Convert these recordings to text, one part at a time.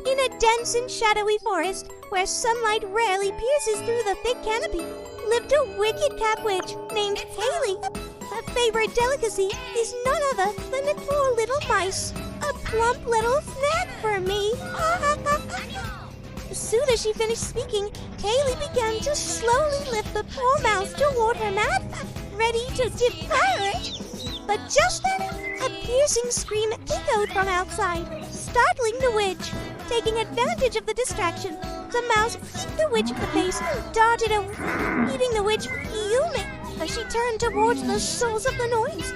In a dense and shadowy forest, where sunlight rarely pierces through the thick canopy, lived a wicked cat witch named Haley. Her favorite delicacy is none other than the poor little mice. A plump little snack for me. As soon as she finished speaking, Haley began to slowly lift the poor mouse toward her mouth, ready to devour it. But just then, a piercing scream echoed from outside, startling the witch. Taking advantage of the distraction, the mouse hit the witch in the face, darted away, leaving the witch fuming as she turned towards the source of the noise.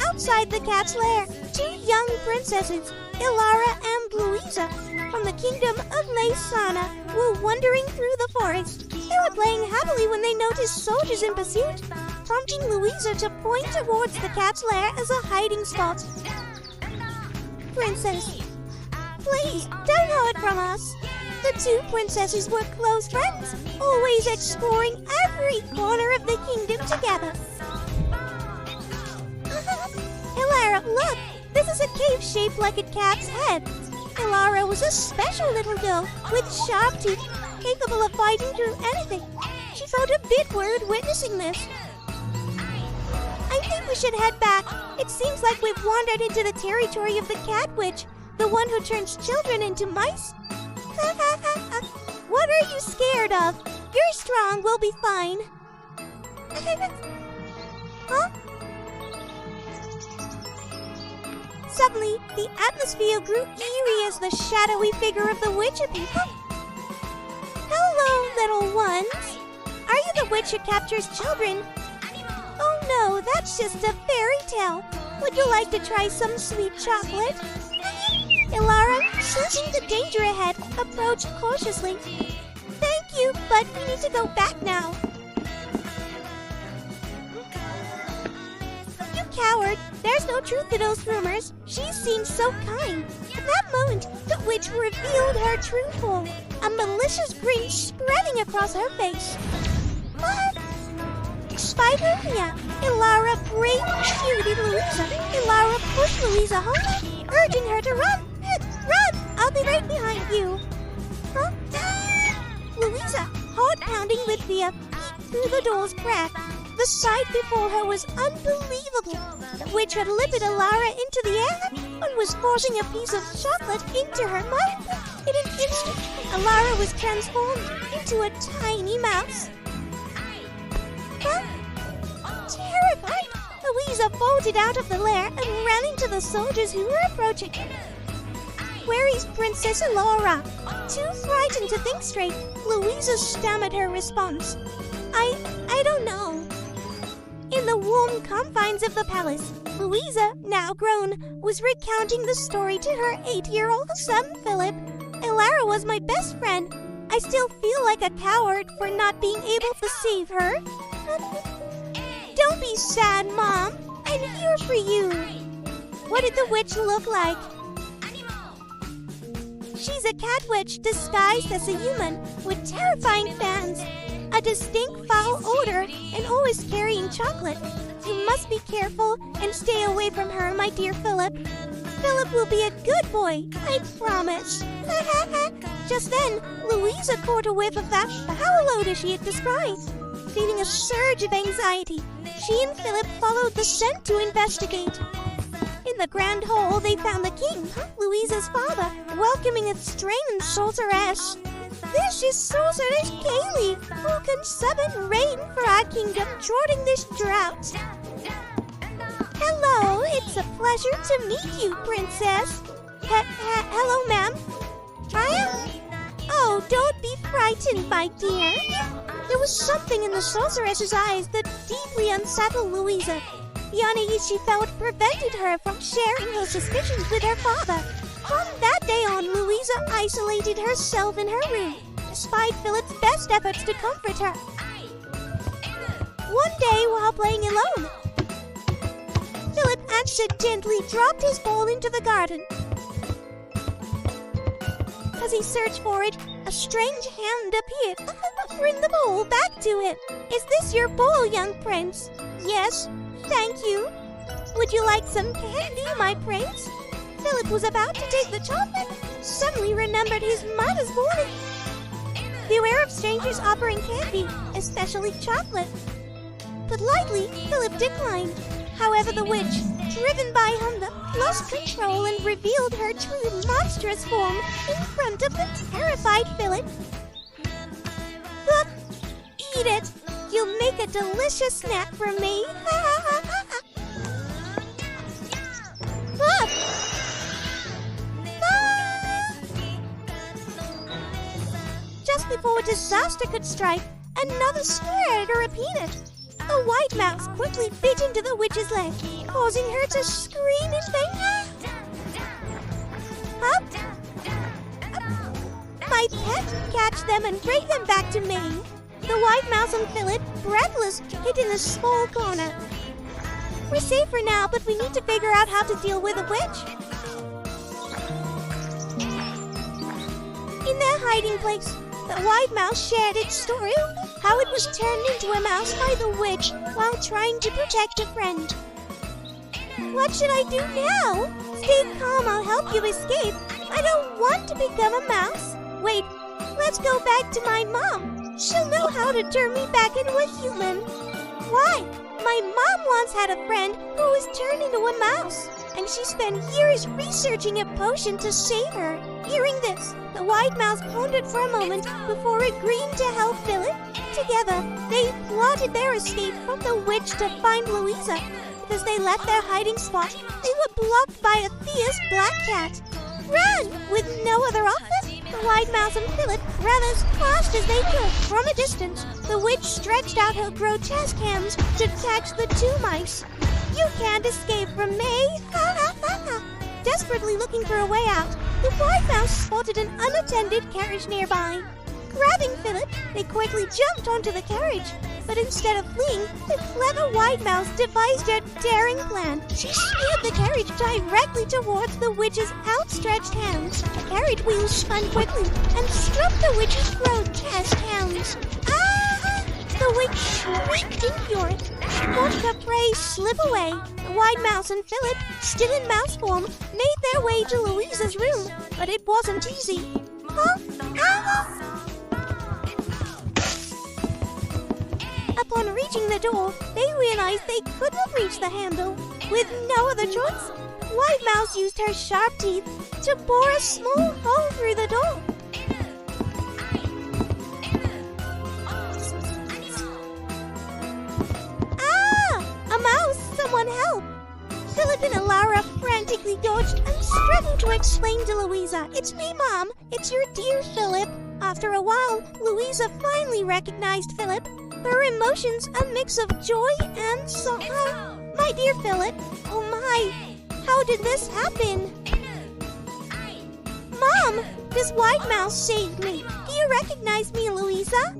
Outside the cat's lair, two young princesses, Ilara and Louisa, from the kingdom of Laysana, were wandering through the forest. They were playing happily when they noticed soldiers in pursuit, prompting Louisa to point towards the cat's lair as a hiding spot. Princess, please, don't hide from us. The two princesses were close friends, always exploring every corner of the kingdom together. Ilara, look! This is a cave shaped like a cat's head. Ilara was a special little girl with sharp teeth, capable of fighting through anything. She felt a bit worried witnessing this. I think we should head back. It seems like we've wandered into the territory of the cat witch, the one who turns children into mice. What are you scared of? You're strong, we'll be fine. Huh? Suddenly, the atmosphere grew eerie as the shadowy figure of the witch appeared. Hello, little ones. Are you the witch who captures children? Oh no, that's just a fairy tale. Would you like to try some sweet chocolate? Ilara, sensing the danger ahead, approached cautiously. Thank you, but we need to go back now. You coward! There's no truth to those rumors. She seemed so kind. At that moment, the witch revealed her true form, a malicious grin spreading across her face. What? Spider-Mia! Ilara bravely shielded Louisa. Ilara pushed Louisa home, urging her to run. Run! I'll be right behind you. Huh? Louisa, heart pounding with fear, peeked through the door's crack. The sight before her was unbelievable. The witch had lifted Ilara into the air and was forcing a piece of chocolate into her mouth. In an instant, Ilara was transformed into a tiny mouse. Huh? Terrified, Louisa bolted out of the lair and ran into the soldiers who were approaching. Where is Princess Ilara? Too frightened to think straight, Louisa stammered her response. I don't know. In the warm confines of the palace, Louisa, now grown, was recounting the story to her 8-year-old son, Philip. Ilara was my best friend. I still feel like a coward for not being able to save her. Don't be sad, Mom. I'm here for you. What did the witch look like? She's a cat witch disguised as a human with terrifying fangs, a distinct foul odor, and always carrying chocolate. You must be careful and stay away from her, my dear Philip. Philip will be a good boy, I promise. Just then, Louisa caught a whiff of that foul odor she had described. Feeling a surge of anxiety, she and Philip followed the scent to investigate. In the grand hall, they found the king, Louisa's father, welcoming a strange sorceress. This is Sorceress Kaylee, who can summon rain for our kingdom during this drought. Hello, it's a pleasure to meet you, Princess. Hello, ma'am. Oh, don't be frightened, my dear. There was something in the sorceress's eyes that deeply unsettled Louisa. The unease she felt prevented her from sharing her suspicions with her father. From that day on, Louisa isolated herself in her room, despite Philip's best efforts to comfort her. One day, while playing alone, Philip accidentally dropped his ball into the garden. As he searched for it, a strange hand appeared, offering the ball back to him. Is this your ball, young prince? Yes, thank you. Would you like some candy, my prince? Philip was about to take the chocolate, suddenly remembered his mother's warning. Beware of strangers offering candy, especially chocolate. Politely, Philip declined. However, the witch, driven by hunger, lost control and revealed her true monstrous form in front of the terrified Philip. Look, eat it. You'll make a delicious snack for me. Look. Just before disaster could strike, another scare to repeat it. A white mouse quickly bit into the witch's leg, causing her to scream in pain. Up. My pet catch them and bring them back to me. The white mouse and Philip, breathless, hid in a small corner. We're safe for now, but we need to figure out how to deal with the witch. In their hiding place, the white mouse shared its story of how it was turned into a mouse by the witch while trying to protect a friend. What should I do now? Stay calm, I'll help you escape. I don't want to become a mouse. Wait, let's go back to my mom. She'll know how to turn me back into a human. Why? My mom once had a friend who was turned into a mouse, and she spent years researching a potion to save her. Hearing this, the white mouse pondered for a moment before agreeing to help Philip. Together, they plotted their escape from the witch to find Louisa. As they left their hiding spot, they were blocked by a fierce black cat. Run! With no other option, the white mouse and Philip ran as fast as they could. From a distance, the witch stretched out her grotesque hands to catch the two mice. You can't escape from me! Desperately looking for a way out, the white mouse spotted an unattended carriage nearby. Grabbing Philip, they quickly jumped onto the carriage. But instead of fleeing, the clever white mouse devised a daring plan. She steered the carriage directly towards the witch's outstretched hands. The carriage wheels spun quickly and struck the witch's grotesque hands. Ah! The witch shrieked in fury. She watched her prey slip away. The white mouse and Philip, still in mouse form, made their way to Louisa's room. But it wasn't easy. Huh? Ah! Upon reaching the door, they realized they couldn't reach the handle. With no other choice, White Mouse used her sharp teeth to bore a small hole through the door. Ah! A mouse! Someone help! Philip and Alara frantically dodged and struggled to explain to Louisa, "It's me, Mom. It's your dear Philip." After a while, Louisa finally recognized Philip. Her emotions a mix of joy and sorrow. "My dear Philip, oh my, how did this happen?" "Mom, this white mouse saved me. Do you recognize me, Louisa?"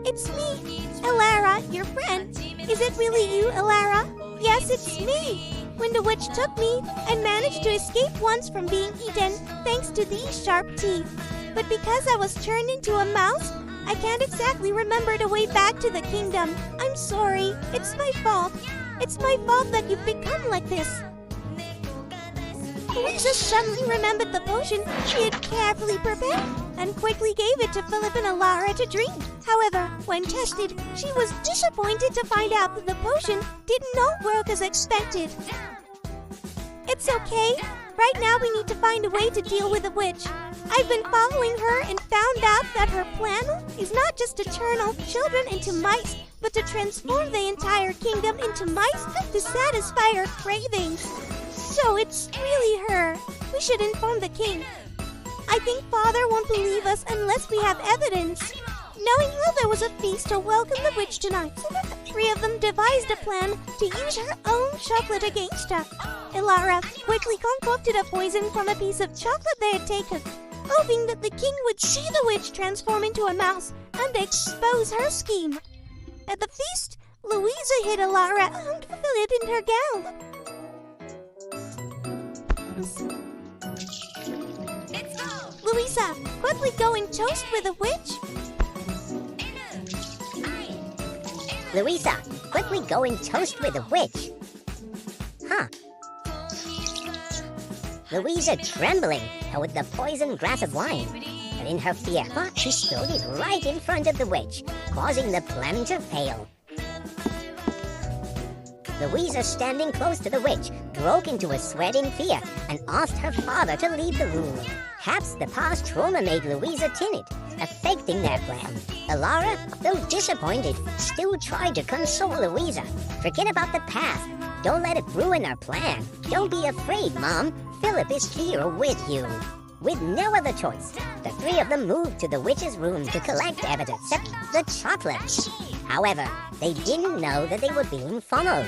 "It's me, Alara, your friend." "Is it really you, Alara?" "Yes, it's me. When the witch took me, I managed to escape once from being eaten thanks to these sharp teeth. But because I was turned into a mouse, I can't exactly remember the way back to the kingdom. I'm sorry. It's my fault. It's my fault that you've become like this." Louisa suddenly remembered the potion she had carefully prepared and quickly gave it to Philip and Alara to drink. However, when tested, she was disappointed to find out that the potion did not work as expected. "It's okay. Right now we need to find a way to deal with the witch. I've been following her and found out that her plan is not just to turn all children into mice, but to transform the entire kingdom into mice to satisfy her cravings. So it's really her. We should inform the king. I think Father won't believe us unless we have evidence." Knowing that there was a feast to welcome the witch tonight, the three of them devised a plan to use her own chocolate against her. Alara quickly concocted a poison from a piece of chocolate they had taken, hoping that the king would see the witch transform into a mouse and expose her scheme. At the feast, Louisa hid Alara and Philip in her gown. "Louisa, quickly go and toast with the witch." "Louisa, quickly go and toast with the witch." Huh. Louisa trembling with the poisoned glass of wine. But in her fear, she spilled it right in front of the witch, causing the plan to fail. Louisa, standing close to the witch, broke into a sweat in fear and asked her father to leave the room. Perhaps the past trauma made Louisa timid, affecting their plan. Elara, though disappointed, still tried to console Louisa. Forget about the past. Don't let it ruin our plan. Don't be afraid, Mom. Philip is here with you. With no other choice, the three of them moved to the witch's room to collect evidence, except the chocolates. However, they didn't know that they were being followed.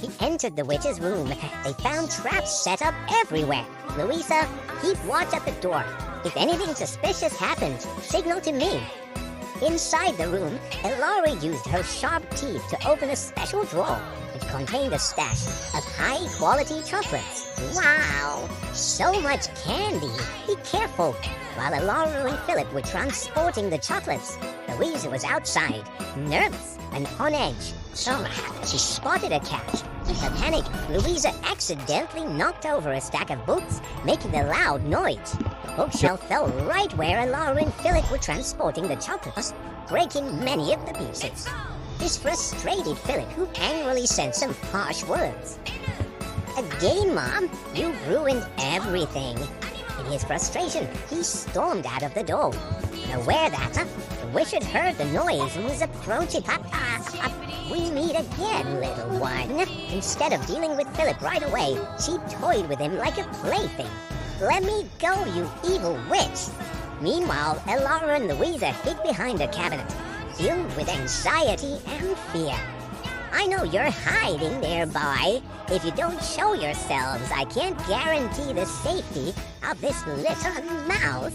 They entered the witch's room. They found traps set up everywhere. Louisa, keep watch at the door. If anything suspicious happens, signal to me. Inside the room, Elara used her sharp teeth to open a special drawer, which contained a stash of high-quality chocolates. Wow! So much candy! Be careful! While Elara and Philip were transporting the chocolates, Louisa was outside, nervous and on edge. Somehow, she spotted a cat. In her panic, Louisa accidentally knocked over a stack of books, making a loud noise. The bookshelf fell right where Elara and Philip were transporting the chocolates, breaking many of the pieces. This frustrated Philip, who angrily said some harsh words. Again, Mom, you ruined everything. In his frustration, he stormed out of the door. Aware that the witch had heard the noise and was approaching. We meet again, little one. Instead of dealing with Philip right away, she toyed with him like a plaything. Let me go, you evil witch. Meanwhile, Elara and Louisa hid behind a cabinet, filled with anxiety and fear. I know you're hiding there, boy. If you don't show yourselves, I can't guarantee the safety of this little mouse.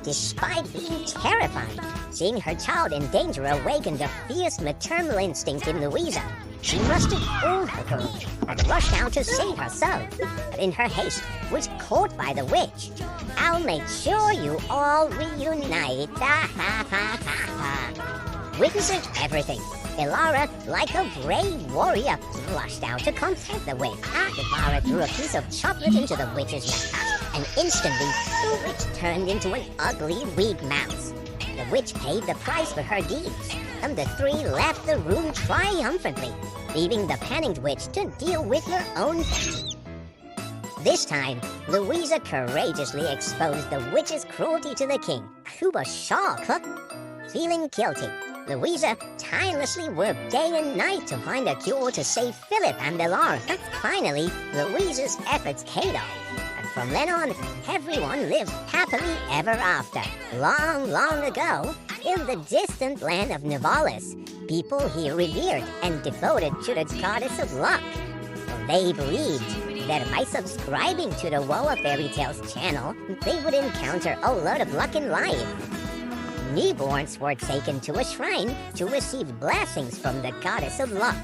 Despite being terrified, seeing her child in danger awakened a fierce maternal instinct in Louisa. She mustered all her courage and rushed out to save herself, but in her haste was caught by the witch. I'll make sure you all reunite. Witnessing everything, Elara, like a brave warrior, rushed out to confront the witch. Elara threw a piece of chocolate into the witch's mouth, and instantly, the witch turned into an ugly, weak mouse. The witch paid the price for her deeds, and the three left the room triumphantly, leaving the panicked witch to deal with her own fate. This time, Louisa courageously exposed the witch's cruelty to the king, who was shocked. Feeling guilty, Louisa tirelessly worked day and night to find a cure to save Philip and Elara. Finally, Louisa's efforts paid off, and from then on, everyone lived happily ever after. Long, long ago, in the distant land of Nivalis, people here revered and devoted to the goddess of luck. They believed that by subscribing to the Woa Fairy Tales channel, they would encounter a lot of luck in life. Newborns were taken to a shrine to receive blessings from the goddess of luck.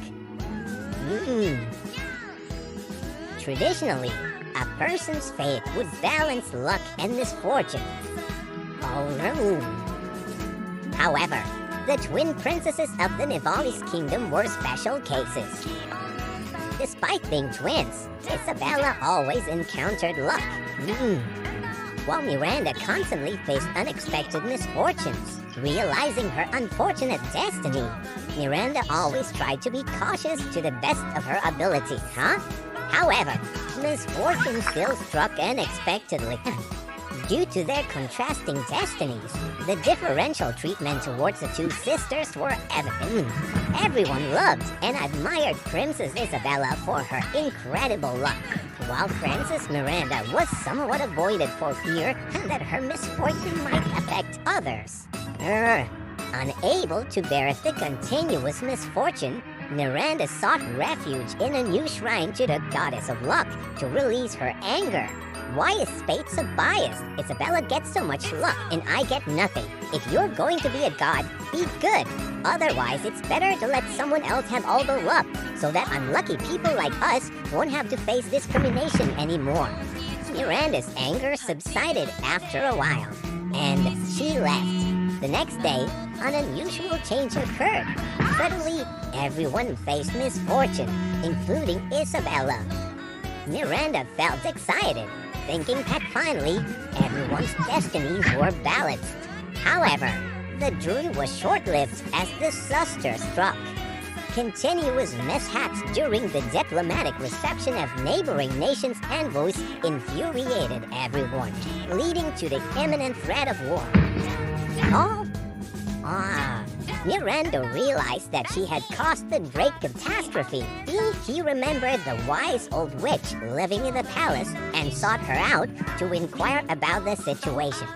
Traditionally, a person's fate would balance luck and misfortune. However, the twin princesses of the Nivalis kingdom were special cases. Despite being twins, Isabella always encountered luck. While Miranda constantly faced unexpected misfortunes. Realizing her unfortunate destiny, Miranda always tried to be cautious to the best of her ability, However, misfortune still struck unexpectedly. Due to their contrasting destinies, the differential treatment towards the two sisters were evident. Everyone loved and admired Princess Isabella for her incredible luck, while Princess Miranda was somewhat avoided for fear that her misfortune might affect others. Unable to bear the continuous misfortune, Miranda sought refuge in a new shrine to the goddess of luck to release her anger. Why is fate so biased? Isabella gets so much luck and I get nothing. If you're going to be a god, be good. Otherwise, it's better to let someone else have all the luck, so that unlucky people like us won't have to face discrimination anymore. Miranda's anger subsided after a while, and she left. The next day, an unusual change occurred. Suddenly, everyone faced misfortune, including Isabella. Miranda felt excited, thinking that finally everyone's destinies were balanced. However, the joy was short-lived as disaster struck. Continuous mishaps during the diplomatic reception of neighboring nations' envoys infuriated everyone, leading to the imminent threat of war. Miranda realized that she had caused the great catastrophe. She remembered the wise old witch living in the palace and sought her out to inquire about the situation.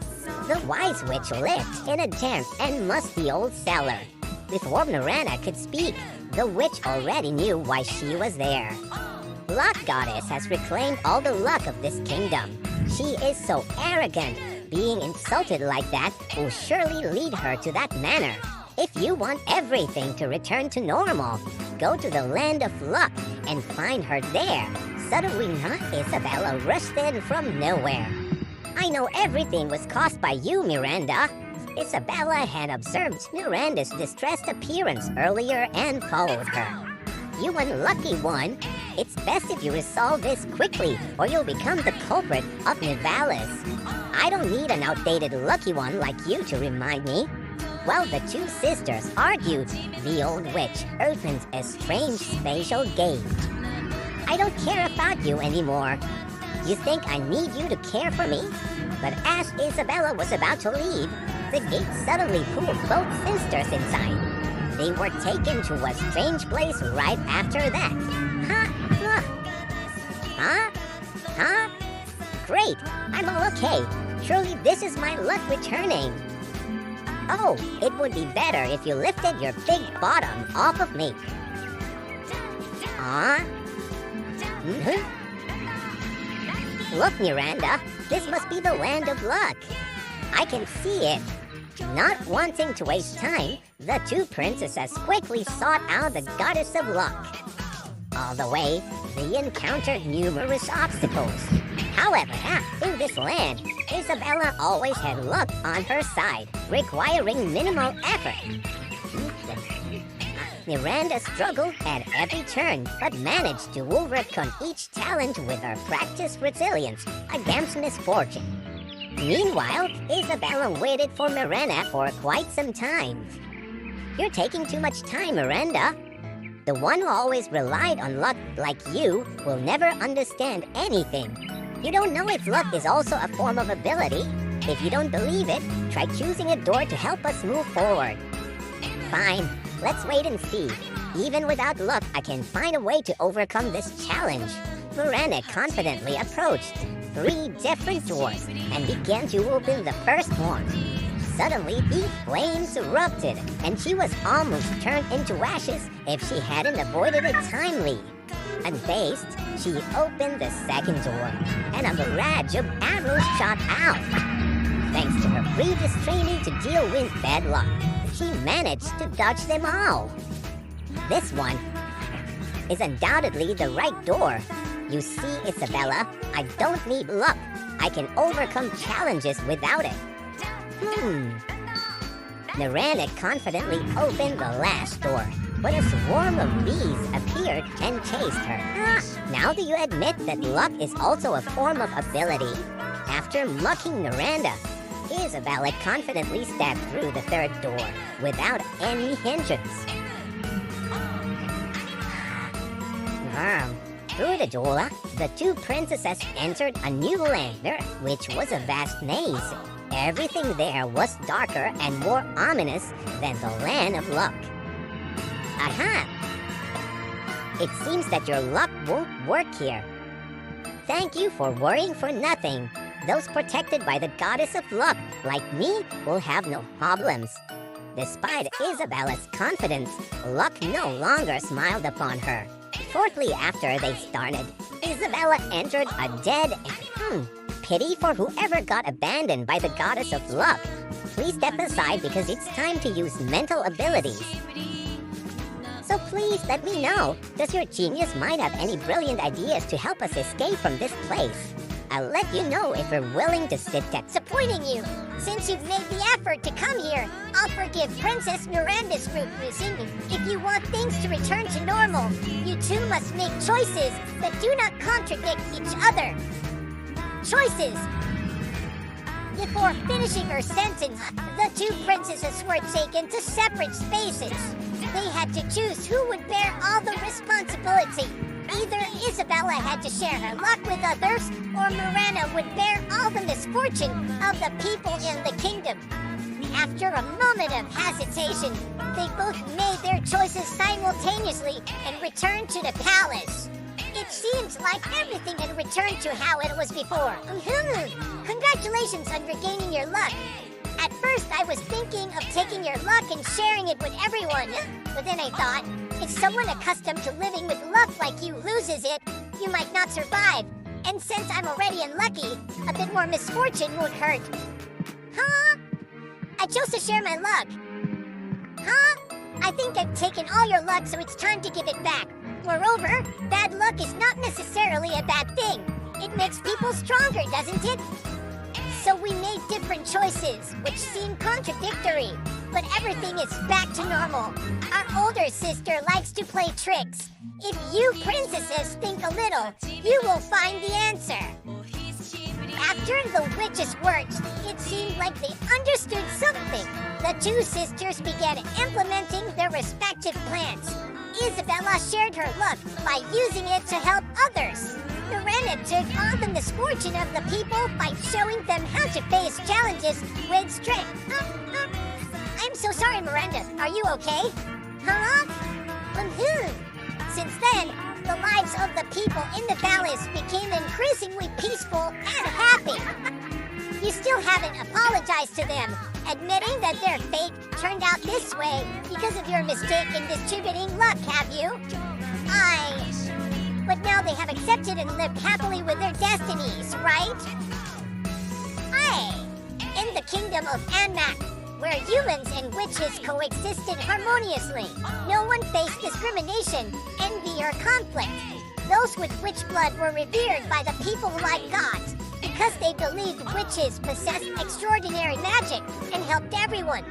The wise witch lived in a damp and musty old cellar. Before Miranda could speak, the witch already knew why she was there. Luck Goddess has reclaimed all the luck of this kingdom. She is so arrogant. Being insulted like that will surely lead her to that manner. If you want everything to return to normal, go to the land of luck and find her there. Suddenly not Isabella rushed in from nowhere. I know everything was caused by you, Miranda. Isabella had observed Miranda's distressed appearance earlier and followed her. You unlucky one. It's best if you resolve this quickly or you'll become the culprit of Nivalis. I don't need an outdated lucky one like you to remind me. While the two sisters argued, the old witch opened a strange spatial gate. I don't care about you anymore. You think I need you to care for me? But as Isabella was about to leave, the gate suddenly pulled both sisters inside. They were taken to a strange place right after that. Great, I'm all okay. Surely this is my luck returning. Oh, it would be better if you lifted your big bottom off of me. Look, Miranda, this must be the land of luck. I can see it. Not wanting to waste time, the two princesses quickly sought out the goddess of luck. All the way, they encountered numerous obstacles. However, in this land, Isabella always had luck on her side, requiring minimal effort. Miranda struggled at every turn, but managed to overcome each challenge with her practiced resilience against misfortune. Meanwhile, Isabella waited for Miranda for quite some time. You're taking too much time, Miranda. The one who always relied on luck like you will never understand anything. You don't know if luck is also a form of ability. If you don't believe it, try choosing a door to help us move forward. Fine, let's wait and see. Even without luck, I can find a way to overcome this challenge. Miranda confidently approached 3 different doors and began to open the first one. Suddenly, the flames erupted, and she was almost turned into ashes if she hadn't avoided it timely. Unfazed, she opened the second door, and a barrage of arrows shot out. Thanks to her previous training to deal with bad luck, she managed to dodge them all. This one is undoubtedly the right door. You see, Isabella, I don't need luck. I can overcome challenges without it. Miranda confidently opened the last door, but a swarm of bees appeared and chased her. Now do you admit that luck is also a form of ability? After mucking Miranda, Isabella confidently stepped through the third door without any hindrance. Through the door, the two princesses entered a new land, which was a vast maze. Everything there was darker and more ominous than the land of luck. Aha! It seems that your luck won't work here. Thank you for worrying for nothing. Those protected by the goddess of luck, like me, will have no problems. Despite Isabella's confidence, luck no longer smiled upon her. Shortly after they started, Isabella entered a dead end. Pity for whoever got abandoned by the goddess of luck. Please step aside because it's time to use mental abilities. So please let me know, does your genius might have any brilliant ideas to help us escape from this place? I'll let you know if we're willing to sit down. Disappointing you. Since you've made the effort to come here, I'll forgive Princess Miranda's group singing. If you want things to return to normal, you two must make choices that do not contradict each other. Choices. Before finishing her sentence, the two princesses were taken to separate spaces. They had to choose who would bear all the responsibility. Either Isabella had to share her luck with others, or Miranda would bear all the misfortune of the people in the kingdom. After a moment of hesitation, they both made their choices simultaneously and returned to the palace. It seems like everything had returned to how it was before. Congratulations on regaining your luck. At first, I was thinking of taking your luck and sharing it with everyone. But then I thought, if someone accustomed to living with luck like you loses it, you might not survive. And since I'm already unlucky, a bit more misfortune won't hurt. Huh? I chose to share my luck. Huh? I think I've taken all your luck, so it's time to give it back. Moreover, bad luck is not necessarily a bad thing. It makes people stronger, doesn't it? So we made different choices, which seem contradictory. But everything is back to normal. Our older sister likes to play tricks. If you princesses think a little, you will find the answer. After the witch's words, it seemed like they understood something. The two sisters began implementing their respective plans. Isabella shared her luck by using it to help others. Miranda took on the misfortune of the people by showing them how to face challenges with strength. I'm so sorry, Miranda. Are you okay? Huh? Since then, the lives of the people in the palace became increasingly peaceful and happy. You still haven't apologized to them, admitting that their fate turned out this way because of your mistake in distributing luck, have you? But now they have accepted and lived happily with their destinies, right? In the kingdom of Anmac, where humans and witches coexisted harmoniously, no one faced discrimination, envy, or conflict. Those with witch blood were revered by the people like gods because they believed witches possessed extraordinary magic and helped everyone.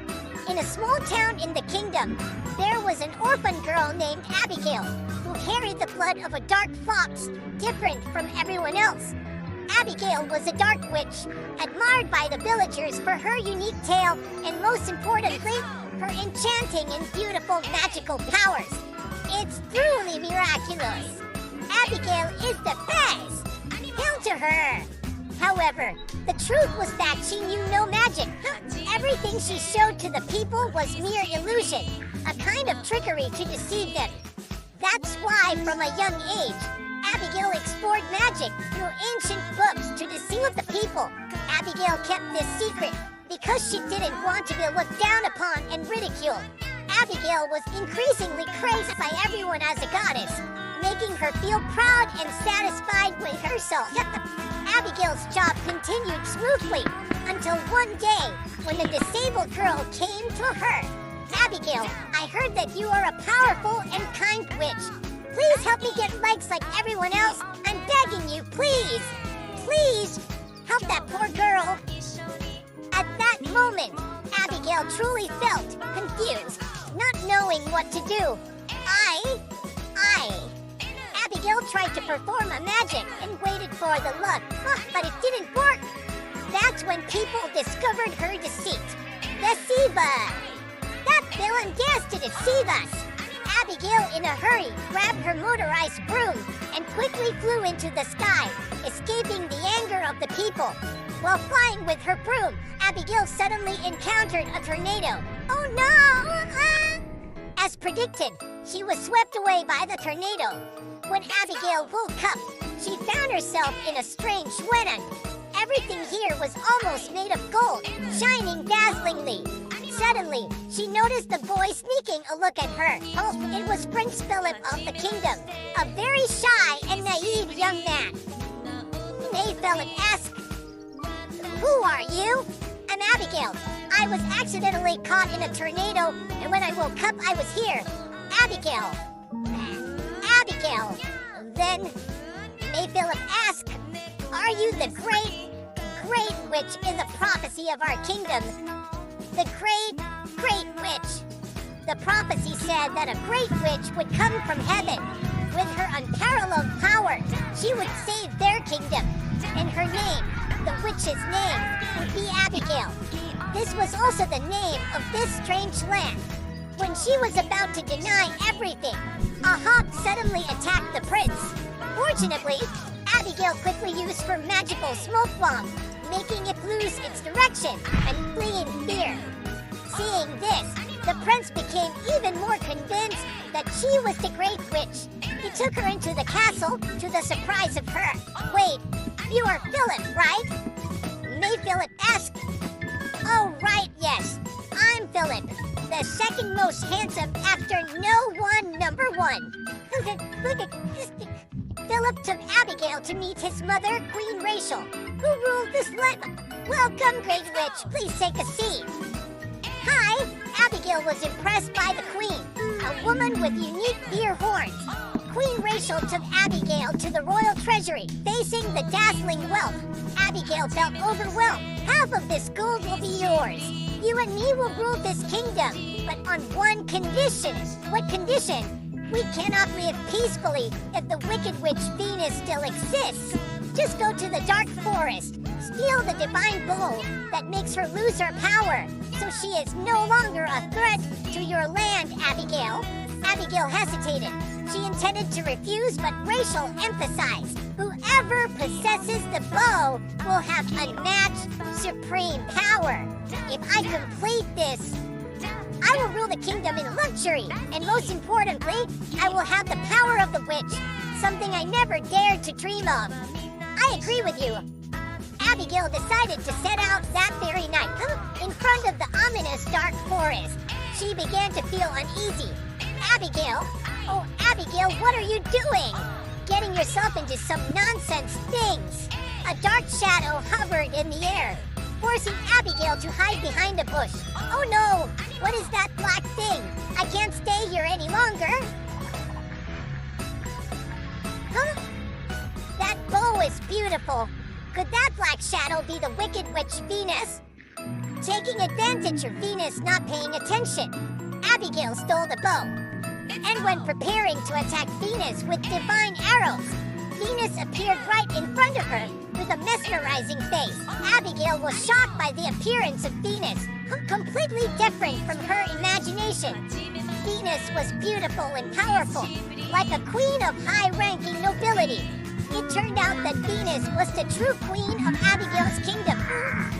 In a small town in the kingdom, there was an orphan girl named Abigail who carried the blood of a dark fox, different from everyone else. Abigail was a dark witch, admired by the villagers for her unique tale and, most importantly, her enchanting and beautiful magical powers. It's truly miraculous. Abigail is the best. Hail to her. However, the truth was that she knew no magic. Everything she showed to the people was mere illusion, a kind of trickery to deceive them. That's why, from a young age, Abigail explored magic through ancient books to deceive the people. Abigail kept this secret because she didn't want to be looked down upon and ridiculed. Abigail was increasingly praised by everyone as a goddess, making her feel proud and satisfied with herself. Abigail's job continued smoothly until one day when a disabled girl came to her. Abigail, I heard that you are a powerful and kind witch. Please help me get legs like everyone else. I'm begging you, please. Please, help that poor girl. At that moment, Abigail truly felt confused, not knowing what to do. Abigail tried to perform a magic and waited for the luck, but it didn't work. That's when people discovered her deceit. Deceive us! That villain dares to deceive us! Abigail, in a hurry, grabbed her motorized broom and quickly flew into the sky, escaping the anger of the people. While flying with her broom, Abigail suddenly encountered a tornado. Oh no! As predicted, she was swept away by the tornado. When Abigail woke up, she found herself in a strange wetland. Everything here was almost made of gold, shining dazzlingly. Suddenly, she noticed the boy sneaking a look at her. Oh, it was Prince Philip of the kingdom, a very shy and naive young man. May Philip asked, "Who are you?" "I'm Abigail. I was accidentally caught in a tornado, and when I woke up, I was here." Abigail. Then May Philip asked, Are you the great witch in the prophecy of our kingdom? The great witch. The prophecy said that a great witch would come from heaven. With her unparalleled power, she would save their kingdom. And her name, the witch's name, would be Abigail. This was also the name of this strange land. When she was about to deny everything, a hawk suddenly attacked the prince. Fortunately, Abigail quickly used her magical smoke bomb, making it lose its direction and flee in fear. Seeing this, the prince became even more convinced that she was the great witch. He took her into the castle to the surprise of her. Wait, you are Philip, right? May Philip asked. Oh, right, yes. I'm Philip, the second most handsome after number one. Philip took Abigail to meet his mother, Queen Rachel, who ruled this land. Welcome, great witch. Please take a seat. Hi. Abigail was impressed by the queen, a woman with unique ear horns. Queen Rachel took Abigail to the royal treasury, facing the dazzling wealth. Abigail felt overwhelmed. Half of this gold will be yours. You and me will rule this kingdom, but on one condition. What condition? We cannot live peacefully if the wicked witch Venus still exists. Just go to the dark forest, steal the divine bowl that makes her lose her power, so she is no longer a threat to your land, Abigail. Abigail hesitated. She intended to refuse, but Rachel emphasized, whoever possesses the bow will have unmatched supreme power. If I complete this, I will rule the kingdom in luxury, and most importantly, I will have the power of the witch, something I never dared to dream of. I agree with you. Abigail decided to set out that very night, in front of the ominous dark forest. She began to feel uneasy. Abigail, oh Abigail, what are you doing? Getting yourself into some nonsense things. A dark shadow hovered in the air, forcing Abigail to hide behind a bush. Oh no! What is that black thing? I can't stay here any longer. Huh? That bow is beautiful. Could that black shadow be the wicked witch Venus? Taking advantage of Venus not paying attention, Abigail stole the bow. And when preparing to attack Venus with divine arrows, Venus appeared right in front of her with a mesmerizing face. Abigail was shocked by the appearance of Venus, completely different from her imagination. Venus was beautiful and powerful, like a queen of high-ranking nobility. It turned out that Venus was the true queen of Abigail's kingdom.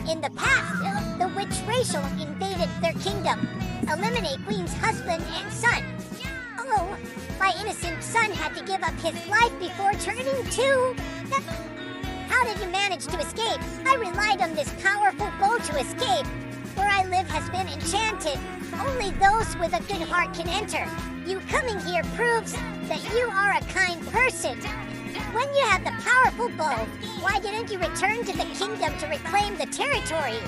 In the past, the witch Rachel invaded their kingdom, eliminate Queen's husband and son. Oh, my innocent son had to give up his life before turning 2. How did you manage to escape? I relied on this powerful bow to escape. Where I live has been enchanted. Only those with a good heart can enter. You coming here proves that you are a kind person. When you had the powerful bow, why didn't you return to the kingdom to reclaim the territory?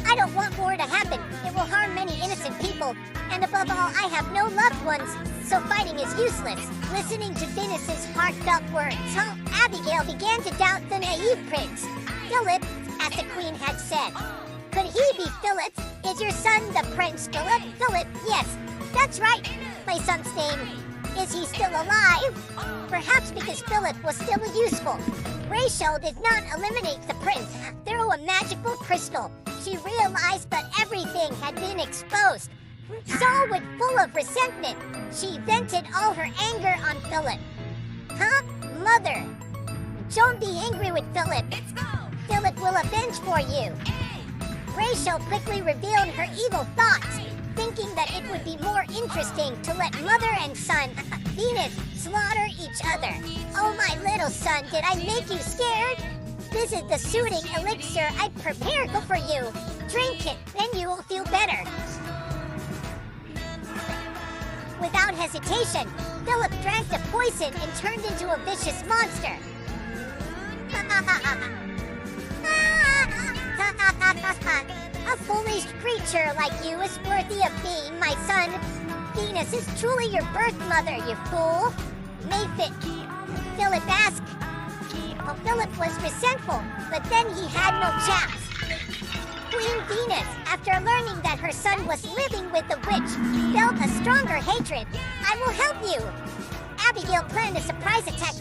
I don't want war to happen. It will harm many innocent people. And above all, I have no loved ones, so fighting is useless. Listening to Venus's heartfelt words, Abigail began to doubt the naive prince. Philip, as the queen had said. Could he be Philip? Is your son the Prince Philip? Philip, yes, that's right. My son's name. Is he still alive? Perhaps because Philip was still useful. Rachel did not eliminate the prince through a magical crystal. She realized that everything had been exposed. So, with full of resentment, she vented all her anger on Philip. Mother, don't be angry with Philip. Philip will avenge for you. Rachel quickly revealed her evil thoughts, thinking that it would be more interesting to let mother and son, Venus, slaughter each other. Oh, my little son, did I make you scared? This is the soothing elixir I prepared for you. Drink it, then you will feel better. Without hesitation, Philip drank the poison and turned into a vicious monster. A foolish creature like you is worthy of being my son. Venus is truly your birth mother, you fool. Philip asked. Philip was resentful, but then he had no chance. Queen Venus, after learning that her son was living with the witch, felt a stronger hatred. I will help you. Abigail planned a surprise attack